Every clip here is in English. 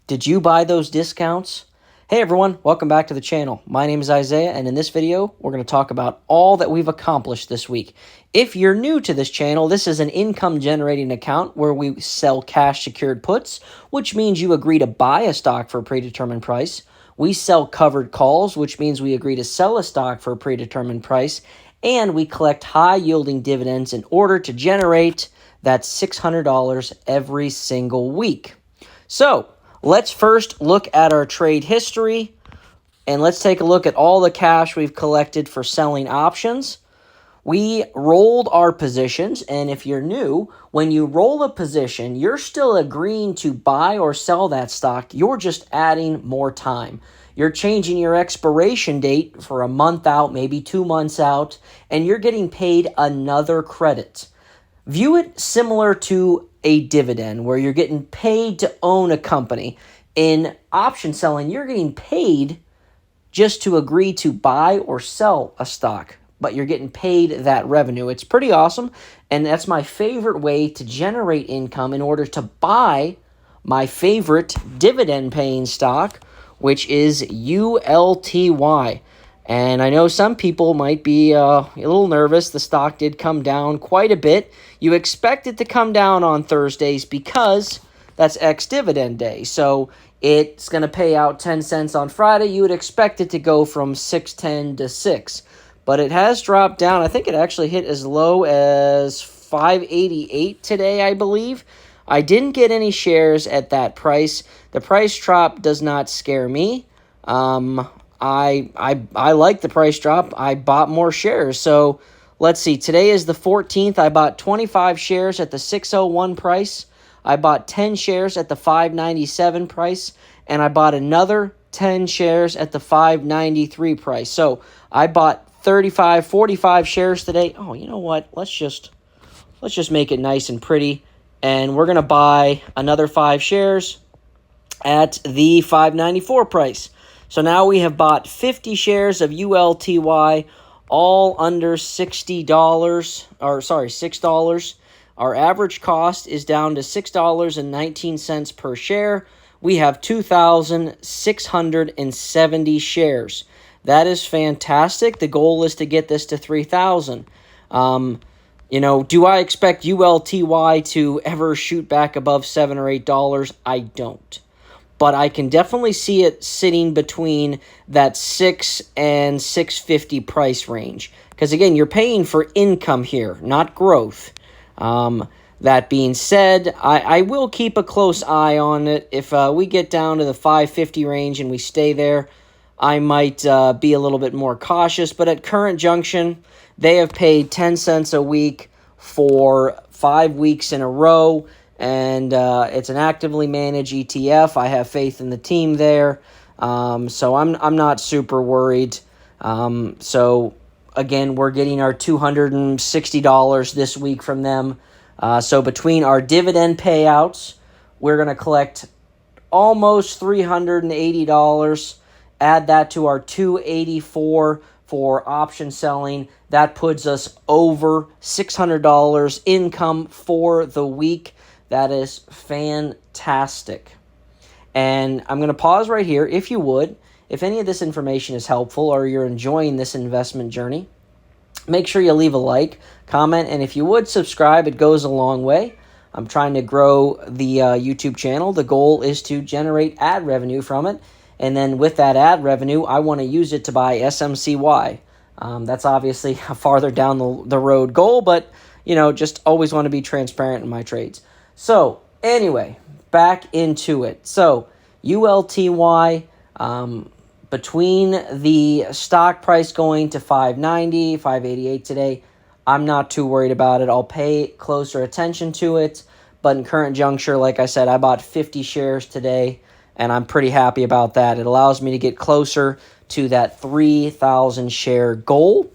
Did you buy those discounts? Hey everyone, welcome back to the channel. My name is Isaiah, and in this video, we're going to talk about all that we've accomplished this week. If you're new to this channel, this is an income-generating account where we sell cash-secured puts, which means you agree to buy a stock for a predetermined price. We sell covered calls, which means we agree to sell a stock for a predetermined price, and we collect high-yielding dividends in order to generate that $600 every single week. So, let's first look at our trade history, and let's take a look at all the cash we've collected for selling options. We rolled our positions, and if you're new, when you roll a position, you're still agreeing to buy or sell that stock. You're just adding more time. You're changing your expiration date for a month out, maybe 2 months out, and you're getting paid another credit. View it similar to a dividend where you're getting paid to own a company. In option selling, you're getting paid just to agree to buy or sell a stock, but you're getting paid that revenue. It's pretty awesome, and that's my favorite way to generate income in order to buy my favorite dividend-paying stock, which is ULTY. And I know some people might be a little nervous. The stock did come down quite a bit. You expect it to come down on Thursdays because that's ex-dividend day. So it's going to pay out 10 cents on Friday. You would expect it to go from 6.10 to 6. But it has dropped down. I think it actually hit as low as 5.88 today, I believe. I didn't get any shares at that price. The price drop does not scare me. I like the price drop. I bought more shares. So let's see. Today is the 14th. I bought 25 shares at the 601 price. I bought 10 shares at the 597 price. And I bought another 10 shares at the 593 price. So I bought 45 shares today. Oh, you know what? Let's just make it nice and pretty. And we're going to buy another 5 shares at the 594 price. So now we have bought 50 shares of ULTY, all under $6. Our average cost is down to $6.19 per share. We have 2,670 shares. That is fantastic. The goal is to get this to 3,000. Do I expect ULTY to ever shoot back above $7 or $8? I don't. But I can definitely see it sitting between that $6 and $6.50 price range. Because, again, you're paying for income here, not growth. That being said, I will keep a close eye on it. If we get down to the $5.50 range and we stay there, I might be a little bit more cautious. But at current junction, they have paid 10 cents a week for 5 weeks in a row. And it's an actively managed ETF. I have faith in the team there, so I'm not super worried. So again, we're getting our $260 this week from them. So between our dividend payouts, we're going to collect almost $380. Add that to our $284 for option selling. That puts us over $600 income for the week. That is fantastic. And I'm going to pause right here. If you would, if any of this information is helpful or you're enjoying this investment journey, make sure you leave a like, comment, and if you would subscribe, it goes a long way. I'm trying to grow the YouTube channel. The goal is to generate ad revenue from it. And then with that ad revenue, I want to use it to buy SMCY. That's obviously a farther down the road goal, but just always want to be transparent in my trades. So, anyway, back into it. So, ULTY, between the stock price going to 590, 588 today, I'm not too worried about it. I'll pay closer attention to it. But in current juncture, like I said, I bought 50 shares today, and I'm pretty happy about that. It allows me to get closer to that 3,000 share goal.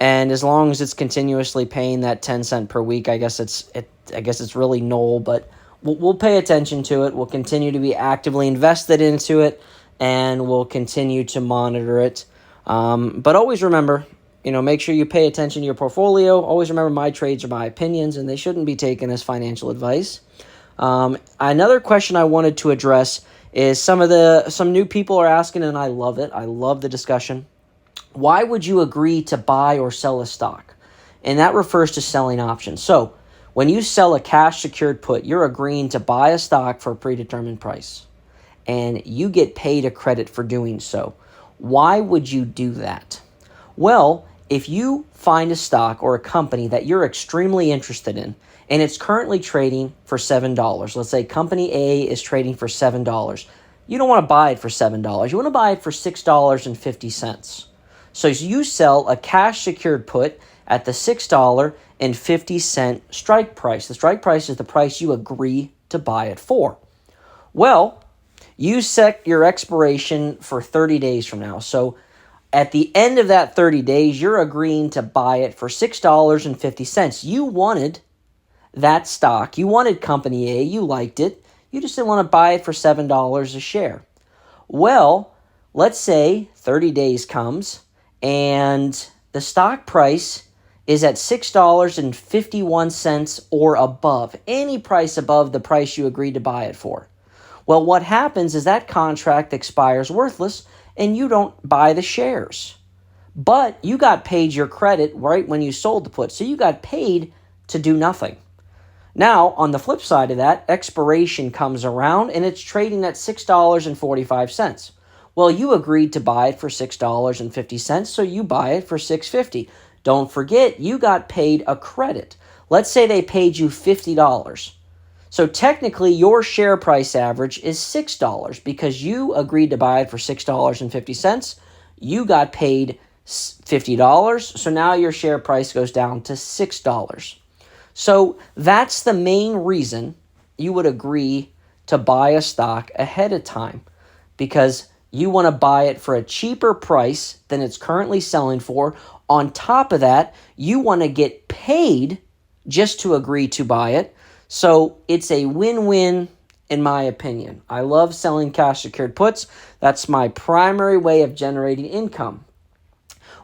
And as long as it's continuously paying that 10 cent per week, I guess it's really null, but we'll pay attention to it. We'll continue to be actively invested into it, and we'll continue to monitor it. But always remember, make sure you pay attention to your portfolio. Always remember my trades are my opinions, and they shouldn't be taken as financial advice. Another question I wanted to address is some new people are asking, and I love it. I love the discussion. Why would you agree to buy or sell a stock? And that refers to selling options. So when you sell a cash secured put, you're agreeing to buy a stock for a predetermined price, and you get paid a credit for doing so. Why would you do that? Well, if you find a stock or a company that you're extremely interested in, and it's currently trading for $7, let's say company A is trading for $7. You don't want to buy it for $7. You want to buy it for $6.50. So you sell a cash secured put at the $6.50 strike price. The strike price is the price you agree to buy it for. Well, you set your expiration for 30 days from now. So at the end of that 30 days, you're agreeing to buy it for $6.50. You wanted that stock. You wanted company A. You liked it. You just didn't want to buy it for $7 a share. Well, let's say 30 days comes and the stock price is at $6.51 or above, any price above the price you agreed to buy it for. Well, what happens is that contract expires worthless and you don't buy the shares. But you got paid your credit right when you sold the put, so you got paid to do nothing. Now, on the flip side of that, expiration comes around and it's trading at $6.45. Well, you agreed to buy it for $6.50, so you buy it for $6.50. Don't forget, you got paid a credit. Let's say they paid you $50. So technically, your share price average is $6 because you agreed to buy it for $6.50. You got paid $50, so now your share price goes down to $6. So that's the main reason you would agree to buy a stock ahead of time, because you want to buy it for a cheaper price than it's currently selling for. On top of that, you want to get paid just to agree to buy it. So it's a win-win in my opinion. I love selling cash secured puts. That's my primary way of generating income.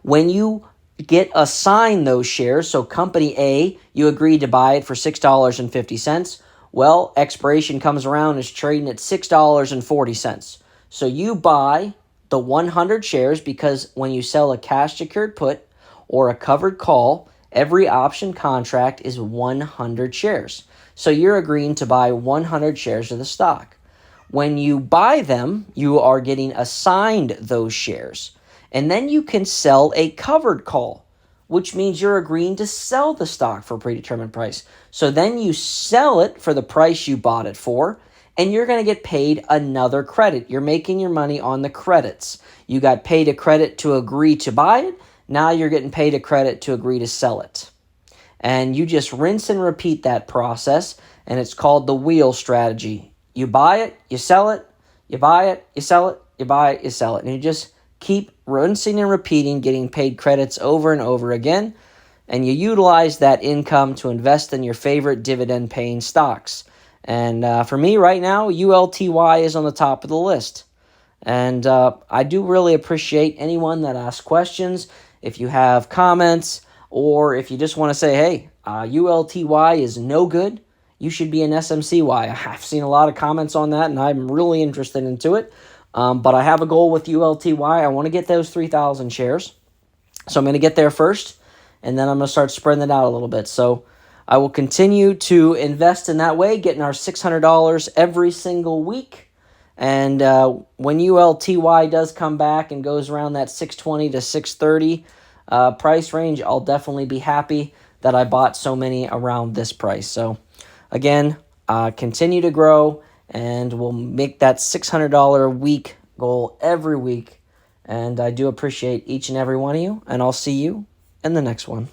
When you get assigned those shares, so company A, you agreed to buy it for $6.50. Well, expiration comes around, it's trading at $6.40. So you buy the 100 shares, because when you sell a cash secured put or a covered call, every option contract is 100 shares. So you're agreeing to buy 100 shares of the stock. When you buy them, you are getting assigned those shares. And then you can sell a covered call, which means you're agreeing to sell the stock for a predetermined price. So then you sell it for the price you bought it for, and you're going to get paid another credit. You're making your money on the credits. You got paid a credit to agree to buy it. Now you're getting paid a credit to agree to sell it. And you just rinse and repeat that process, and it's called the wheel strategy. You buy it, you sell it, you buy it, you sell it, you buy it, you sell it. And you just keep rinsing and repeating, getting paid credits over and over again. And you utilize that income to invest in your favorite dividend-paying stocks. And for me right now, ULTY is on the top of the list. And I do really appreciate anyone that asks questions. If you have comments, or if you just want to say, hey, ULTY is no good, you should be an SMCY. I've seen a lot of comments on that, and I'm really interested into it. But I have a goal with ULTY. I want to get those 3,000 shares. So I'm going to get there first, and then I'm going to start spreading it out a little bit. So I will continue to invest in that way, getting our $600 every single week. And when ULTY does come back and goes around that 620 to 630 price range, I'll definitely be happy that I bought so many around this price. So again, continue to grow, and we'll make that $600 a week goal every week. And I do appreciate each and every one of you, and I'll see you in the next one.